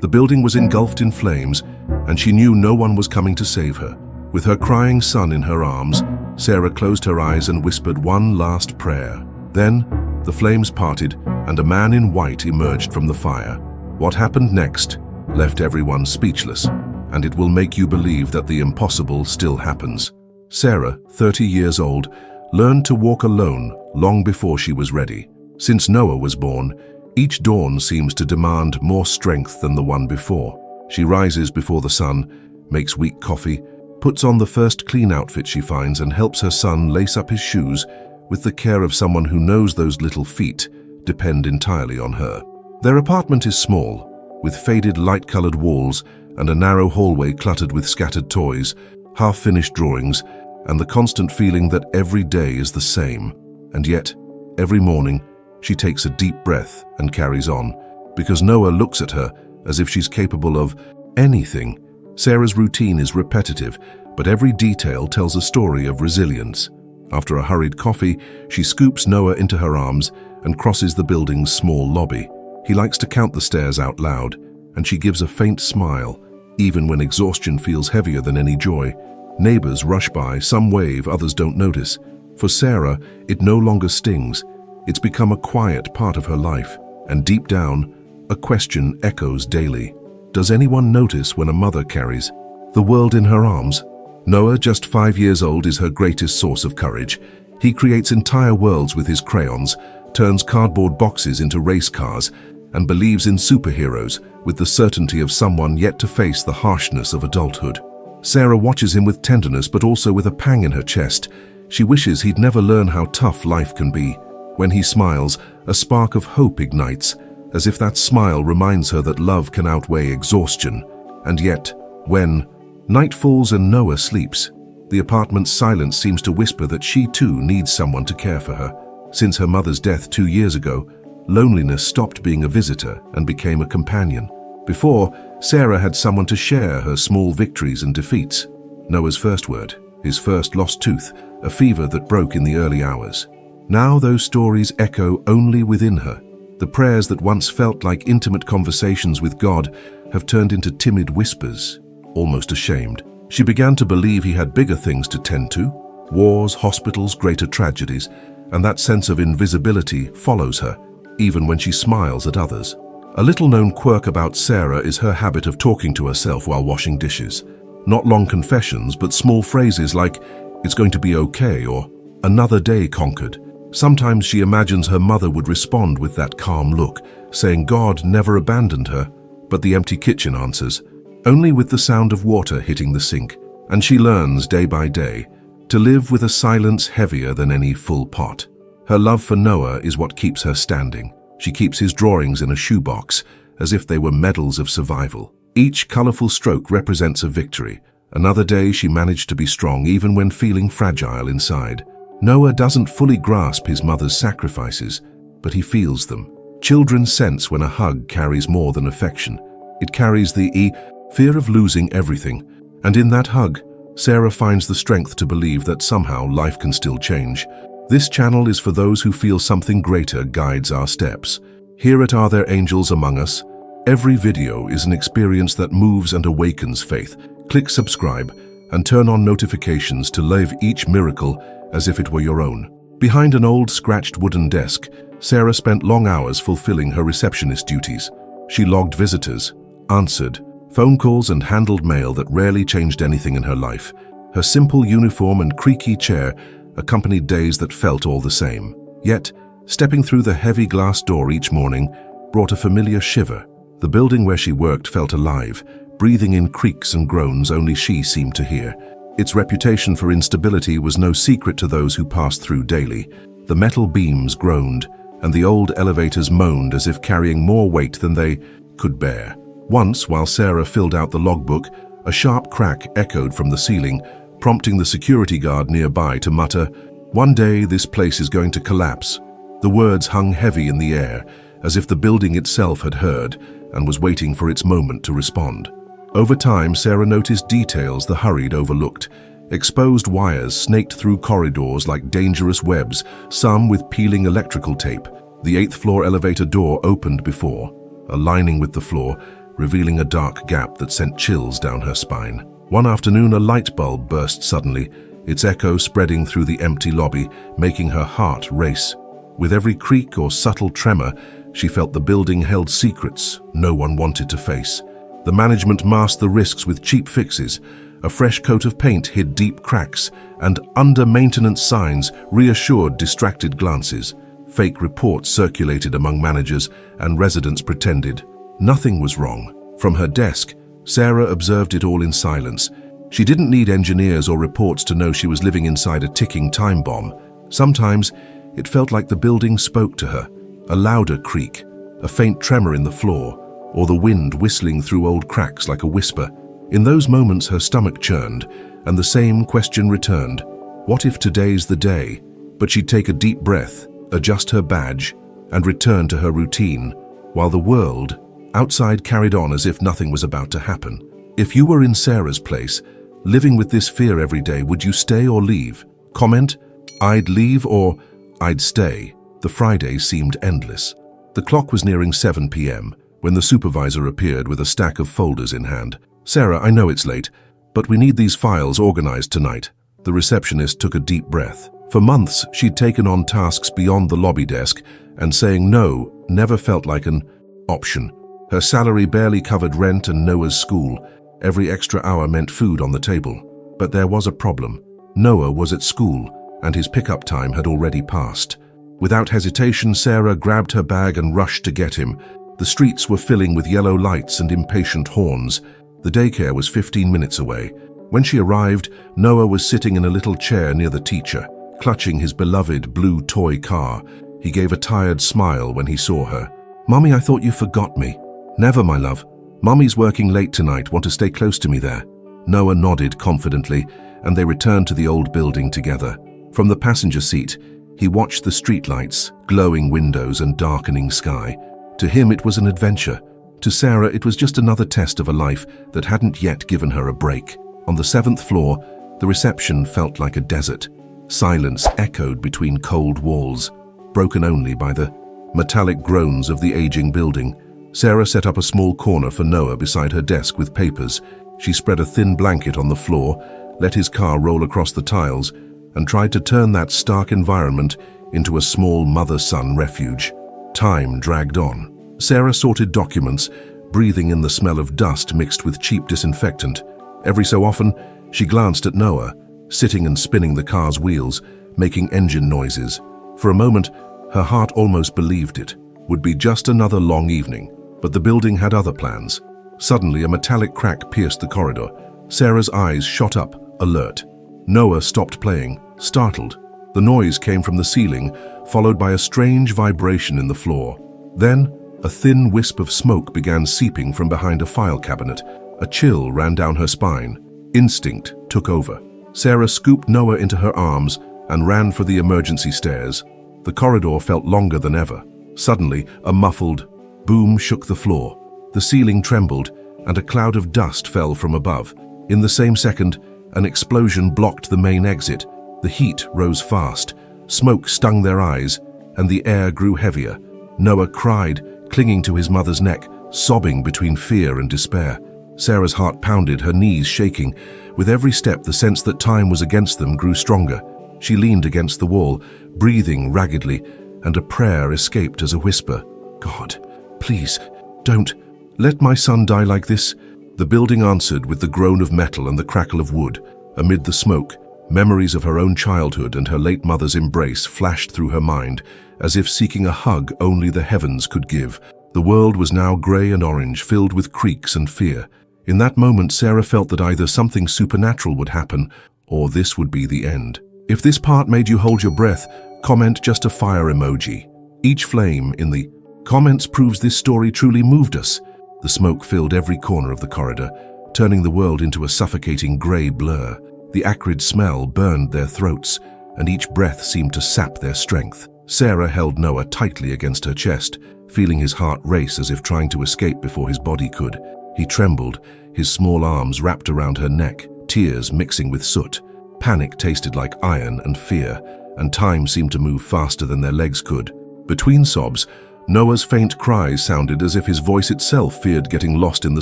The building was engulfed in flames, and she knew no one was coming to save her. With her crying son in her arms, Sarah closed her eyes and whispered one last prayer. Then, the flames parted, and a man in white emerged from the fire. What happened next left everyone speechless, and it will make you believe that the impossible still happens. Sarah, 30 years old, learned to walk alone long before she was ready. Since Noah was born, each dawn seems to demand more strength than the one before. She rises before the sun, makes weak coffee, puts on the first clean outfit she finds, and helps her son lace up his shoes with the care of someone who knows those little feet depend entirely on her. Their apartment is small, with faded light-colored walls and a narrow hallway cluttered with scattered toys, half-finished drawings, and the constant feeling that every day is the same. And yet, every morning, she takes a deep breath and carries on, because Noah looks at her as if she's capable of anything. Sarah's routine is repetitive, but every detail tells a story of resilience. After a hurried coffee, she scoops Noah into her arms and crosses the building's small lobby. He likes to count the stairs out loud, and she gives a faint smile, even when exhaustion feels heavier than any joy. Neighbors rush by, some wave, others don't notice. For Sarah, it no longer stings. It's become a quiet part of her life, and deep down, a question echoes daily. Does anyone notice when a mother carries the world in her arms? Noah, just 5 years old, is her greatest source of courage. He creates entire worlds with his crayons, turns cardboard boxes into race cars, and believes in superheroes with the certainty of someone yet to face the harshness of adulthood. Sarah watches him with tenderness, but also with a pang in her chest. She wishes he'd never learn how tough life can be. When he smiles, a spark of hope ignites, as if that smile reminds her that love can outweigh exhaustion. And yet, when night falls and Noah sleeps, the apartment's silence seems to whisper that she too needs someone to care for her. Since her mother's death 2 years ago, loneliness stopped being a visitor and became a companion. Before, Sarah had someone to share her small victories and defeats. Noah's first word, his first lost tooth, a fever that broke in the early hours. Now those stories echo only within her. The prayers that once felt like intimate conversations with God have turned into timid whispers, almost ashamed. She began to believe he had bigger things to tend to: wars, hospitals, greater tragedies, and that sense of invisibility follows her, even when she smiles at others. A little-known quirk about Sarah is her habit of talking to herself while washing dishes. Not long confessions, but small phrases like, "It's going to be okay," or "Another day conquered." Sometimes she imagines her mother would respond with that calm look, saying God never abandoned her, but the empty kitchen answers, only with the sound of water hitting the sink. And she learns day by day to live with a silence heavier than any full pot. Her love for Noah is what keeps her standing. She keeps his drawings in a shoebox, as if they were medals of survival. Each colorful stroke represents a victory. Another day she managed to be strong even when feeling fragile inside. Noah doesn't fully grasp his mother's sacrifices, but he feels them. Children sense when a hug carries more than affection. It carries the fear of losing everything. And in that hug, Sarah finds the strength to believe that somehow life can still change. This channel is for those who feel something greater guides our steps. Here at Are There Angels Among Us, every video is an experience that moves and awakens faith. Click subscribe and turn on notifications to live each miracle as if it were your own. Behind an old scratched wooden desk, Sarah spent long hours fulfilling her receptionist duties. She logged visitors, answered phone calls, and handled mail that rarely changed anything in her life. Her simple uniform and creaky chair accompanied days that felt all the same. Yet, stepping through the heavy glass door each morning brought a familiar shiver. The building where she worked felt alive, breathing in creaks and groans only she seemed to hear. Its reputation for instability was no secret to those who passed through daily. The metal beams groaned, and the old elevators moaned as if carrying more weight than they could bear. Once, while Sarah filled out the logbook, a sharp crack echoed from the ceiling, prompting the security guard nearby to mutter, "One day this place is going to collapse." The words hung heavy in the air, as if the building itself had heard and was waiting for its moment to respond. Over time, Sarah noticed details the hurried overlooked. Exposed wires snaked through corridors like dangerous webs, some with peeling electrical tape. The 8th floor elevator door opened before, aligning with the floor, revealing a dark gap that sent chills down her spine. One afternoon, a light bulb burst suddenly, its echo spreading through the empty lobby, making her heart race. With every creak or subtle tremor, she felt the building held secrets no one wanted to face. The management masked the risks with cheap fixes. A fresh coat of paint hid deep cracks, and under-maintenance signs reassured distracted glances. Fake reports circulated among managers, and residents pretended nothing was wrong. From her desk, Sarah observed it all in silence. She didn't need engineers or reports to know she was living inside a ticking time bomb. Sometimes, it felt like the building spoke to her, a louder creak, a faint tremor in the floor, or the wind whistling through old cracks like a whisper. In those moments, her stomach churned, and the same question returned. What if today's the day? But she'd take a deep breath, adjust her badge, and return to her routine, while the world outside carried on as if nothing was about to happen. If you were in Sarah's place, living with this fear every day, would you stay or leave? Comment, "I'd leave" or "I'd stay." The Friday seemed endless. The clock was nearing 7 p.m. when the supervisor appeared with a stack of folders in hand. "Sarah, I know it's late, but we need these files organized tonight." The receptionist took a deep breath. For months, she'd taken on tasks beyond the lobby desk, and saying no never felt like an option. Her salary barely covered rent and Noah's school. Every extra hour meant food on the table. But there was a problem. Noah was at school, and his pickup time had already passed. Without hesitation, Sarah grabbed her bag and rushed to get him. The streets were filling with yellow lights and impatient horns. The daycare was 15 minutes away. When she arrived, Noah was sitting in a little chair near the teacher, clutching his beloved blue toy car. He gave a tired smile when he saw her. "Mommy, I thought you forgot me." "Never, my love. Mommy's working late tonight. Want to stay close to me there?" Noah nodded confidently, and they returned to the old building together. From the passenger seat, he watched the streetlights, glowing windows and darkening sky. To him, it was an adventure. To Sarah, it was just another test of a life that hadn't yet given her a break. On the 7th floor, the reception felt like a desert. Silence echoed between cold walls, broken only by the metallic groans of the aging building. Sarah set up a small corner for Noah beside her desk with papers. She spread a thin blanket on the floor, let his car roll across the tiles, and tried to turn that stark environment into a small mother-son refuge. Time dragged on. Sarah sorted documents, breathing in the smell of dust mixed with cheap disinfectant. Every so often, she glanced at Noah, sitting and spinning the car's wheels, making engine noises. For a moment, her heart almost believed it would be just another long evening. But the building had other plans. Suddenly, a metallic crack pierced the corridor. Sarah's eyes shot up, alert. Noah stopped playing, startled. The noise came from the ceiling, followed by a strange vibration in the floor. Then, a thin wisp of smoke began seeping from behind a file cabinet. A chill ran down her spine. Instinct took over. Sarah scooped Noah into her arms and ran for the emergency stairs. The corridor felt longer than ever. Suddenly, a muffled boom shook the floor. The ceiling trembled, and a cloud of dust fell from above. In the same second, an explosion blocked the main exit. The heat rose fast. Smoke stung their eyes, and the air grew heavier. Noah cried, clinging to his mother's neck, sobbing between fear and despair. Sarah's heart pounded, her knees shaking. With every step, the sense that time was against them grew stronger. She leaned against the wall, breathing raggedly, and a prayer escaped as a whisper. "God, please, don't let my son die like this." The building answered with the groan of metal and the crackle of wood. Amid the smoke, memories of her own childhood and her late mother's embrace flashed through her mind, as if seeking a hug only the heavens could give. The world was now grey and orange, filled with creaks and fear. In that moment, Sarah felt that either something supernatural would happen, or this would be the end. If this part made you hold your breath, comment just a fire emoji. Each flame in the comments proves this story truly moved us. The smoke filled every corner of the corridor, turning the world into a suffocating grey blur. The acrid smell burned their throats, and each breath seemed to sap their strength. Sarah held Noah tightly against her chest, feeling his heart race as if trying to escape before his body could. He trembled, his small arms wrapped around her neck, tears mixing with soot. Panic tasted like iron and fear, and time seemed to move faster than their legs could. Between sobs, Noah's faint cries sounded as if his voice itself feared getting lost in the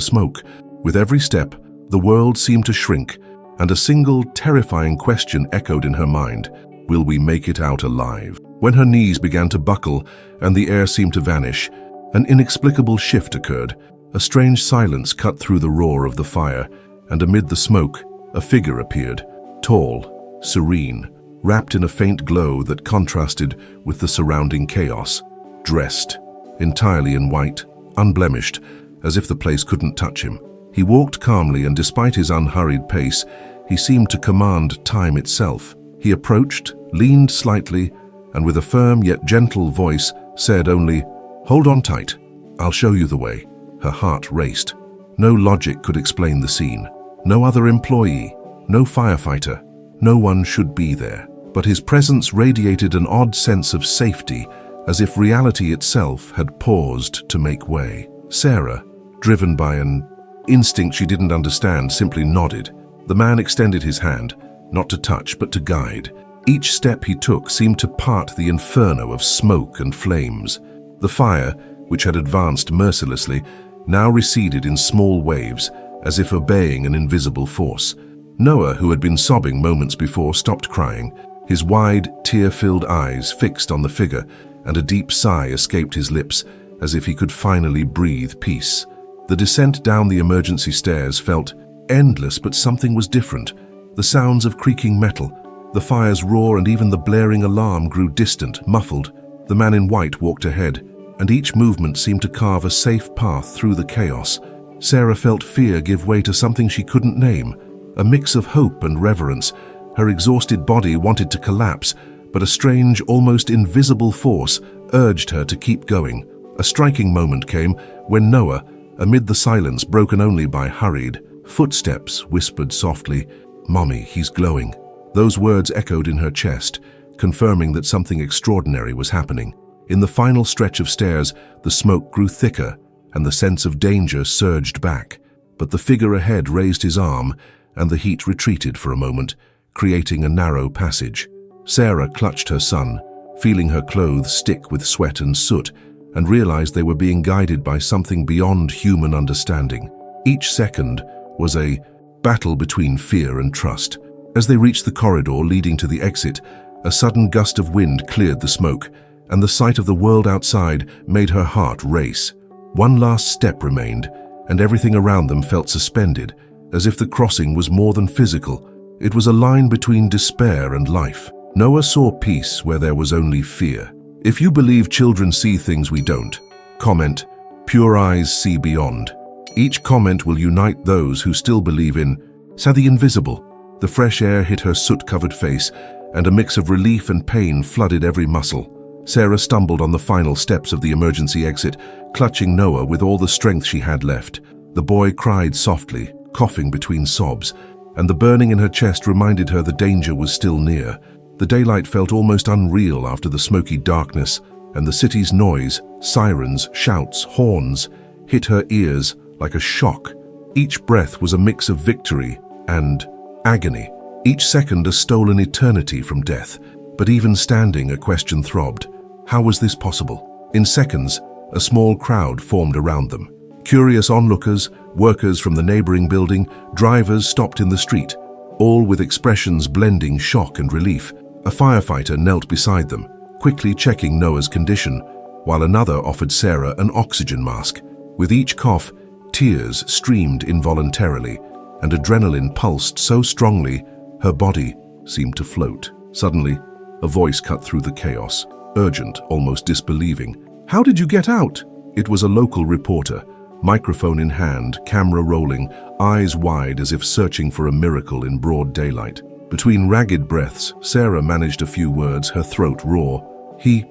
smoke. With every step, the world seemed to shrink, and a single, terrifying question echoed in her mind. Will we make it out alive? When her knees began to buckle and the air seemed to vanish, an inexplicable shift occurred. A strange silence cut through the roar of the fire, and amid the smoke, a figure appeared, tall, serene, wrapped in a faint glow that contrasted with the surrounding chaos, dressed entirely in white, unblemished, as if the place couldn't touch him. He walked calmly, and despite his unhurried pace, he seemed to command time itself. He approached, leaned slightly, and with a firm yet gentle voice said only, "Hold on tight, I'll show you the way." Her heart raced. No logic could explain the scene. No other employee, no firefighter, no one should be there. But his presence radiated an odd sense of safety, as if reality itself had paused to make way. Sarah, driven by an instinct she didn't understand, simply nodded. The man extended his hand, not to touch but to guide. Each step he took seemed to part the inferno of smoke and flames. The fire, which had advanced mercilessly, now receded in small waves, as if obeying an invisible force. Noah, who had been sobbing moments before, stopped crying, his wide, tear-filled eyes fixed on the figure, and a deep sigh escaped his lips, as if he could finally breathe peace. The descent down the emergency stairs felt endless, but something was different. The sounds of creaking metal, the fire's roar, and even the blaring alarm grew distant, muffled. The man in white walked ahead, and each movement seemed to carve a safe path through the chaos. Sarah felt fear give way to something she couldn't name, a mix of hope and reverence. Her exhausted body wanted to collapse, but a strange, almost invisible force urged her to keep going. A striking moment came when Noah, amid the silence broken only by hurried footsteps, whispered softly, "Mommy, he's glowing." Those words echoed in her chest, confirming that something extraordinary was happening. In the final stretch of stairs, the smoke grew thicker, and the sense of danger surged back. But the figure ahead raised his arm, and the heat retreated for a moment, creating a narrow passage. Sarah clutched her son, feeling her clothes stick with sweat and soot, and realized they were being guided by something beyond human understanding. Each second was a battle between fear and trust. As they reached the corridor leading to the exit, a sudden gust of wind cleared the smoke, and the sight of the world outside made her heart race. One last step remained, and everything around them felt suspended, as if the crossing was more than physical. It was a line between despair and life. Noah saw peace where there was only fear. If you believe children see things we don't, comment, "Pure eyes see beyond." Each comment will unite those who still believe in the invisible. The fresh air hit her soot-covered face, and a mix of relief and pain flooded every muscle. Sarah stumbled on the final steps of the emergency exit, clutching Noah with all the strength she had left. The boy cried softly, coughing between sobs, and the burning in her chest reminded her the danger was still near. The daylight felt almost unreal after the smoky darkness, and the city's noise, sirens, shouts, horns, hit her ears like a shock. Each breath was a mix of victory and agony, each second a stolen eternity from death. But even standing, a question throbbed. How was this possible? In seconds, a small crowd formed around them. Curious onlookers, workers from the neighboring building, drivers stopped in the street, all with expressions blending shock and relief. A firefighter knelt beside them, quickly checking Noah's condition, while another offered Sarah an oxygen mask. With each cough, tears streamed involuntarily, and adrenaline pulsed so strongly, her body seemed to float. Suddenly, a voice cut through the chaos, urgent, almost disbelieving. "How did you get out?" It was a local reporter, microphone in hand, camera rolling, eyes wide as if searching for a miracle in broad daylight. Between ragged breaths, Sarah managed a few words, her throat raw. He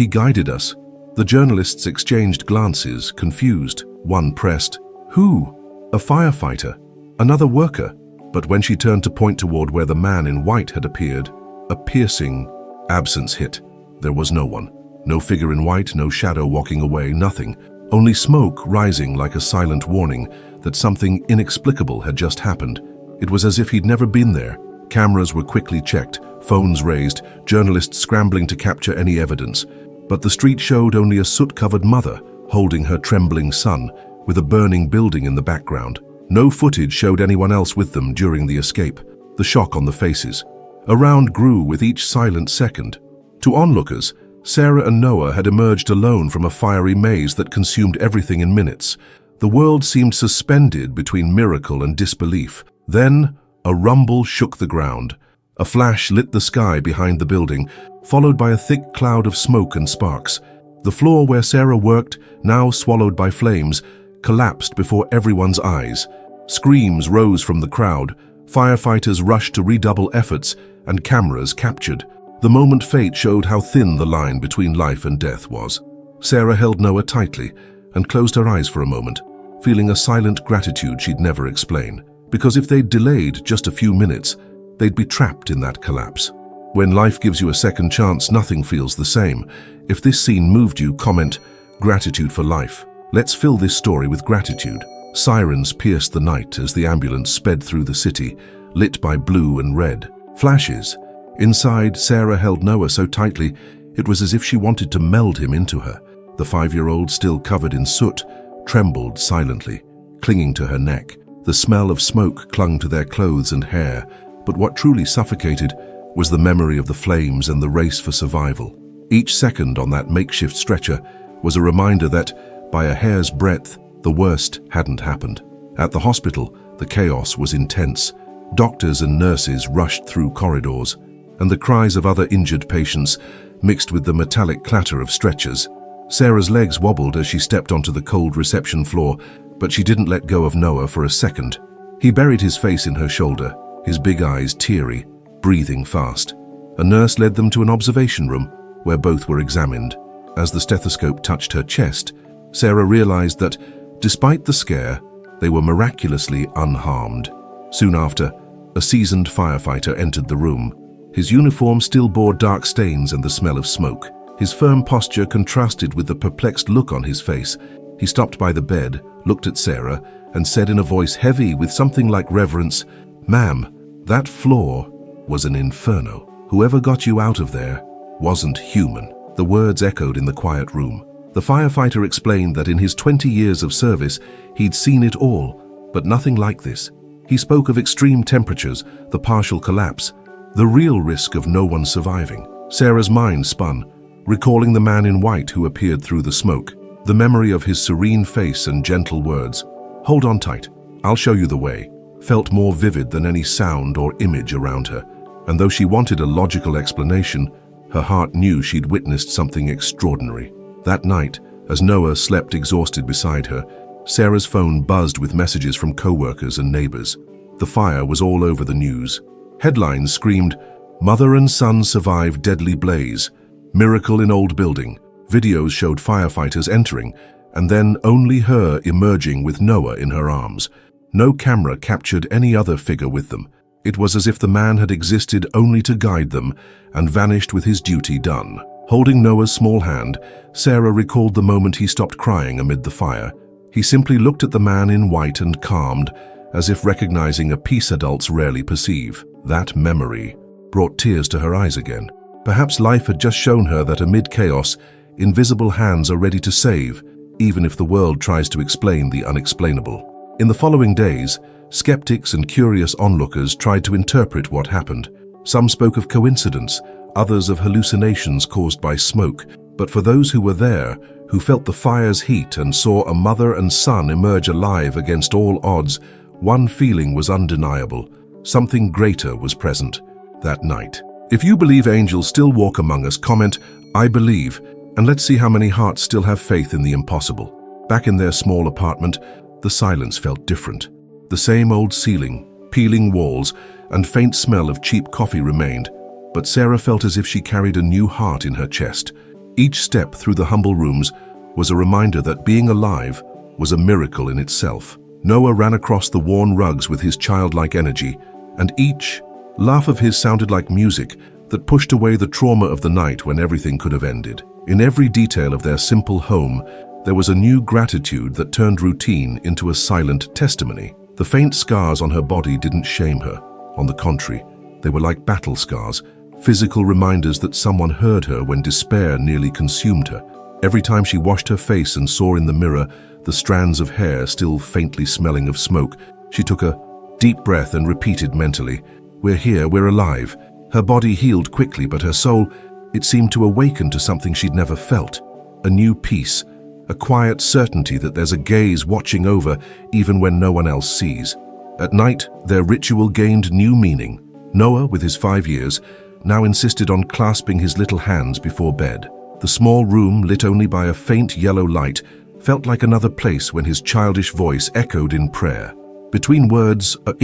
guided us." The journalists exchanged glances, confused. One pressed, "Who?" "A firefighter. Another worker." But when she turned to point toward where the man in white had appeared, a piercing absence hit. There was no one. No figure in white, no shadow walking away, nothing. Only smoke rising like a silent warning that something inexplicable had just happened. It was as if he'd never been there. Cameras were quickly checked, phones raised, journalists scrambling to capture any evidence. But the street showed only a soot-covered mother holding her trembling son, with a burning building in the background. No footage showed anyone else with them during the escape. The shock on the faces around grew with each silent second. To onlookers, Sarah and Noah had emerged alone from a fiery maze that consumed everything in minutes. The world seemed suspended between miracle and disbelief. Then, a rumble shook the ground. A flash lit the sky behind the building, followed by a thick cloud of smoke and sparks. The floor where Sarah worked, now swallowed by flames, collapsed before everyone's eyes. Screams rose from the crowd. Firefighters rushed to redouble efforts, and cameras captured. The moment fate showed how thin the line between life and death was. Sarah held Noah tightly and closed her eyes for a moment, feeling a silent gratitude she'd never explain. Because if they'd delayed just a few minutes, they'd be trapped in that collapse. When life gives you a second chance, nothing feels the same. If this scene moved you, comment, "Gratitude for life." Let's fill this story with gratitude. Sirens pierced the night as the ambulance sped through the city, lit by blue and red. Flashes. Inside, Sarah held Noah so tightly, it was as if she wanted to meld him into her. The 5-year-old, still covered in soot, trembled silently, clinging to her neck. The smell of smoke clung to their clothes and hair, but what truly suffocated was the memory of the flames and the race for survival. Each second on that makeshift stretcher was a reminder that, by a hair's breadth, the worst hadn't happened. At the hospital, the chaos was intense. Doctors and nurses rushed through corridors, and the cries of other injured patients mixed with the metallic clatter of stretchers. Sarah's legs wobbled as she stepped onto the cold reception floor, but she didn't let go of Noah for a second. He buried his face in her shoulder, his big eyes teary, breathing fast. A nurse led them to an observation room where both were examined. As the stethoscope touched her chest, Sarah realized that, despite the scare, they were miraculously unharmed. Soon after, a seasoned firefighter entered the room. His uniform still bore dark stains and the smell of smoke. His firm posture contrasted with the perplexed look on his face. He stopped by the bed, looked at Sarah, and said in a voice heavy with something like reverence, "Ma'am, that floor was an inferno. Whoever got you out of there wasn't human." The words echoed in the quiet room. The firefighter explained that in his 20 years of service, he'd seen it all, but nothing like this. He spoke of extreme temperatures, the partial collapse, the real risk of no one surviving. Sarah's mind spun, recalling the man in white who appeared through the smoke. The memory of his serene face and gentle words, "Hold on tight, I'll show you the way," felt more vivid than any sound or image around her. And though she wanted a logical explanation, her heart knew she'd witnessed something extraordinary. That night, as Noah slept exhausted beside her, Sarah's phone buzzed with messages from co-workers and neighbors. The fire was all over the news. Headlines screamed, "Mother and son survive deadly blaze," "Miracle in old building." Videos showed firefighters entering, and then only her emerging with Noah in her arms. No camera captured any other figure with them. It was as if the man had existed only to guide them and vanished with his duty done. Holding Noah's small hand, Sarah recalled the moment he stopped crying amid the fire. He simply looked at the man in white and calmed, as if recognizing a peace adults rarely perceive. That memory brought tears to her eyes again. Perhaps life had just shown her that amid chaos, invisible hands are ready to save, even if the world tries to explain the unexplainable. In the following days, skeptics and curious onlookers tried to interpret what happened. Some spoke of coincidence, others of hallucinations caused by smoke. But for those who were there, who felt the fire's heat and saw a mother and son emerge alive against all odds, one feeling was undeniable. Something greater was present that night. If you believe angels still walk among us, comment, "I believe," and let's see how many hearts still have faith in the impossible. Back in their small apartment, the silence felt different. The same old ceiling, peeling walls, and faint smell of cheap coffee remained, but Sarah felt as if she carried a new heart in her chest. Each step through the humble rooms was a reminder that being alive was a miracle in itself. Noah ran across the worn rugs with his childlike energy, and each laugh of his sounded like music that pushed away the trauma of the night when everything could have ended. In every detail of their simple home, there was a new gratitude that turned routine into a silent testimony. The faint scars on her body didn't shame her. On the contrary, they were like battle scars, physical reminders that someone heard her when despair nearly consumed her. Every time she washed her face and saw in the mirror the strands of hair still faintly smelling of smoke, she took a deep breath and repeated mentally, "We're here, we're alive." Her body healed quickly, but her soul, it seemed to awaken to something she'd never felt. A new peace, a quiet certainty that there's a gaze watching over even when no one else sees. At night, their ritual gained new meaning. Noah, with his 5 years, now insisted on clasping his little hands before bed. The small room, lit only by a faint yellow light, felt like another place when his childish voice echoed in prayer. Between words, a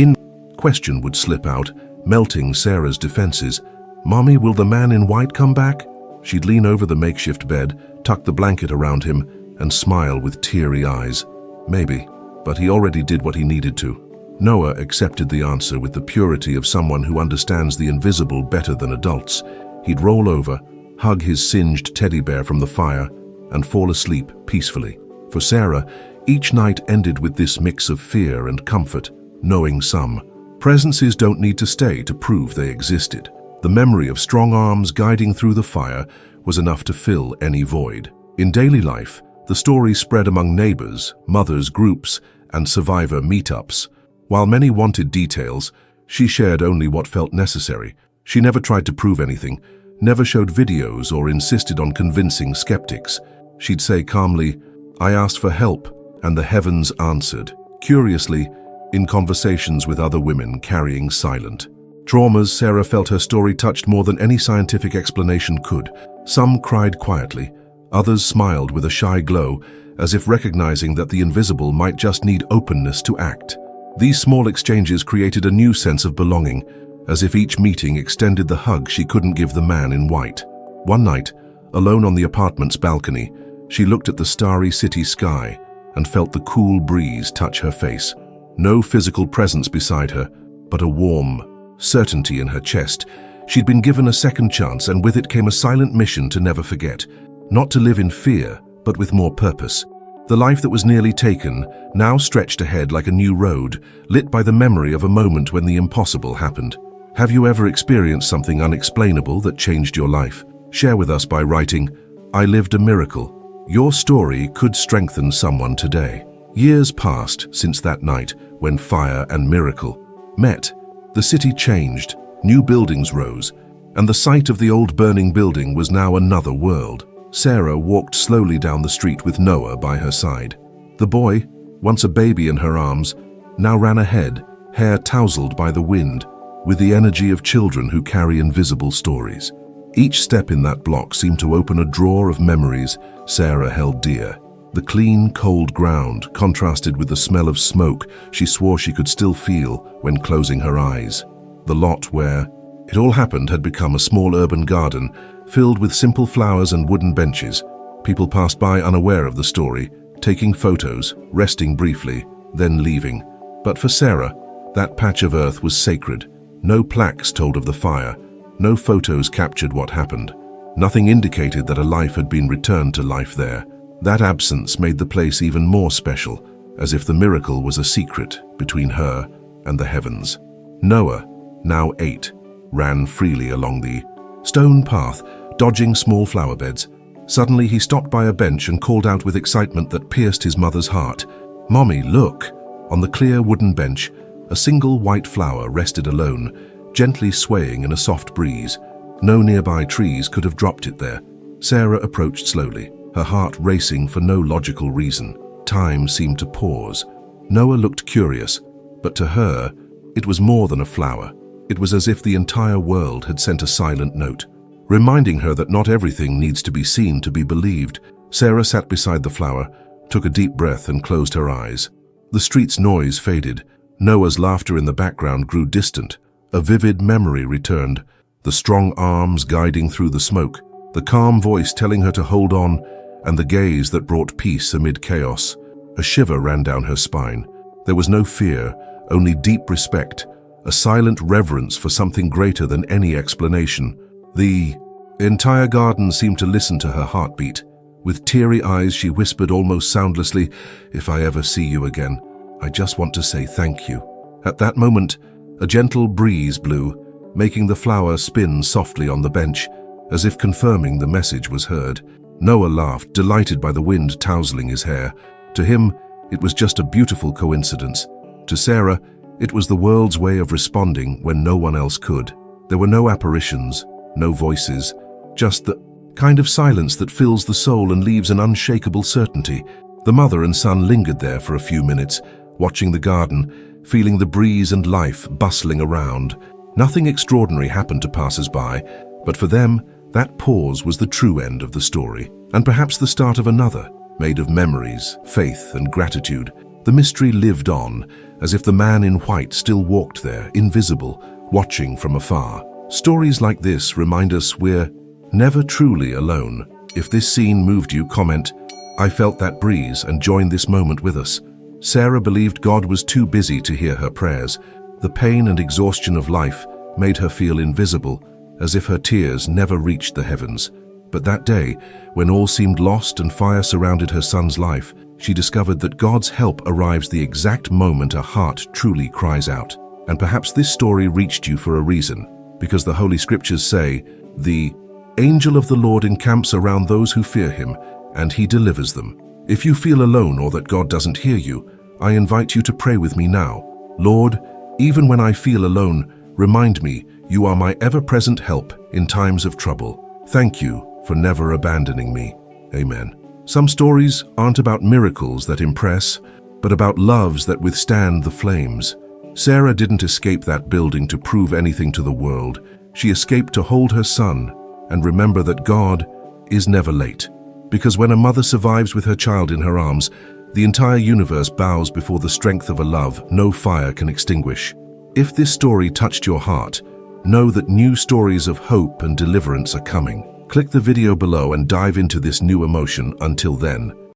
question would slip out, melting Sarah's defenses. "Mommy, will the man in white come back?" She'd lean over the makeshift bed, tuck the blanket around him, and smile with teary eyes. Maybe, but he already did what he needed to. Noah accepted the answer with the purity of someone who understands the invisible better than adults. He'd roll over, hug his singed teddy bear from the fire, and fall asleep peacefully. For Sarah, each night ended with this mix of fear and comfort, knowing some presences don't need to stay to prove they existed. The memory of strong arms guiding through the fire was enough to fill any void. In daily life, the story spread among neighbors, mothers' groups, and survivor meetups. While many wanted details, she shared only what felt necessary. She never tried to prove anything, never showed videos or insisted on convincing skeptics. She'd say calmly, "I asked for help, and the heavens answered." Curiously, in conversations with other women carrying silent traumas, Sarah felt her story touched more than any scientific explanation could. Some cried quietly, others smiled with a shy glow, as if recognizing that the invisible might just need openness to act. These small exchanges created a new sense of belonging, as if each meeting extended the hug she couldn't give the man in white. One night, alone on the apartment's balcony, she looked at the starry city sky and felt the cool breeze touch her face. No physical presence beside her, but a warm certainty in her chest. She'd been given a second chance, and with it came a silent mission to never forget. Not to live in fear, but with more purpose. The life that was nearly taken now stretched ahead like a new road, lit by the memory of a moment when the impossible happened. Have you ever experienced something unexplainable that changed your life? Share with us by writing, "I lived a miracle." Your story could strengthen someone today. Years passed since that night when fire and miracle met. The city changed, new buildings rose, and the sight of the old burning building was now another world. Sarah walked slowly down the street with Noah by her side. The boy, once a baby in her arms, now ran ahead, hair tousled by the wind, with the energy of children who carry invisible stories. Each step in that block seemed to open a drawer of memories Sarah held dear. The clean, cold ground contrasted with the smell of smoke she swore she could still feel when closing her eyes. The lot where it all happened had become a small urban garden, filled with simple flowers and wooden benches. People passed by unaware of the story, taking photos, resting briefly, then leaving. But for Sarah, that patch of earth was sacred. No plaques told of the fire, no photos captured what happened. Nothing indicated that a life had been returned to life there. That absence made the place even more special, as if the miracle was a secret between her and the heavens. Noah, now 8, ran freely along the stone path, dodging small flower beds. Suddenly he stopped by a bench and called out with excitement that pierced his mother's heart, "Mommy, look!" On the clear wooden bench, a single white flower rested alone, gently swaying in a soft breeze. No nearby trees could have dropped it there. Sarah approached slowly, her heart racing for no logical reason. Time seemed to pause. Noah looked curious, but to her, it was more than a flower. It was as if the entire world had sent a silent note, reminding her that not everything needs to be seen to be believed. Sarah sat beside the flower, took a deep breath and closed her eyes. The street's noise faded. Noah's laughter in the background grew distant. A vivid memory returned, the strong arms guiding through the smoke, the calm voice telling her to hold on, and the gaze that brought peace amid chaos. A shiver ran down her spine. There was no fear, only deep respect, a silent reverence for something greater than any explanation. The entire garden seemed to listen to her heartbeat. With teary eyes, she whispered almost soundlessly, "If I ever see you again, I just want to say thank you." At that moment, a gentle breeze blew, making the flower spin softly on the bench, as if confirming the message was heard. Noah laughed, delighted by the wind tousling his hair. To him, it was just a beautiful coincidence. To Sarah, it was the world's way of responding when no one else could. There were no apparitions, no voices, just the kind of silence that fills the soul and leaves an unshakable certainty. The mother and son lingered there for a few minutes, watching the garden, feeling the breeze and life bustling around. Nothing extraordinary happened to passers-by, but for them, that pause was the true end of the story, and perhaps the start of another, made of memories, faith, and gratitude. The mystery lived on, as if the man in white still walked there, invisible, watching from afar. Stories like this remind us we're never truly alone. If this scene moved you, comment, "I felt that breeze," and join this moment with us. Sarah believed God was too busy to hear her prayers. The pain and exhaustion of life made her feel invisible, as if her tears never reached the heavens. But that day, when all seemed lost and fire surrounded her son's life, she discovered that God's help arrives the exact moment a heart truly cries out. And perhaps this story reached you for a reason, because the Holy Scriptures say, "The angel of the Lord encamps around those who fear him, and he delivers them." If you feel alone or that God doesn't hear you, I invite you to pray with me now. Lord, even when I feel alone, remind me you are my ever-present help in times of trouble. Thank you for never abandoning me. Amen. Some stories aren't about miracles that impress, but about loves that withstand the flames. Sarah didn't escape that building to prove anything to the world. She escaped to hold her son and remember that God is never late. Because when a mother survives with her child in her arms, the entire universe bows before the strength of a love no fire can extinguish. If this story touched your heart, know that new stories of hope and deliverance are coming. Click the video below and dive into this new emotion. Until then,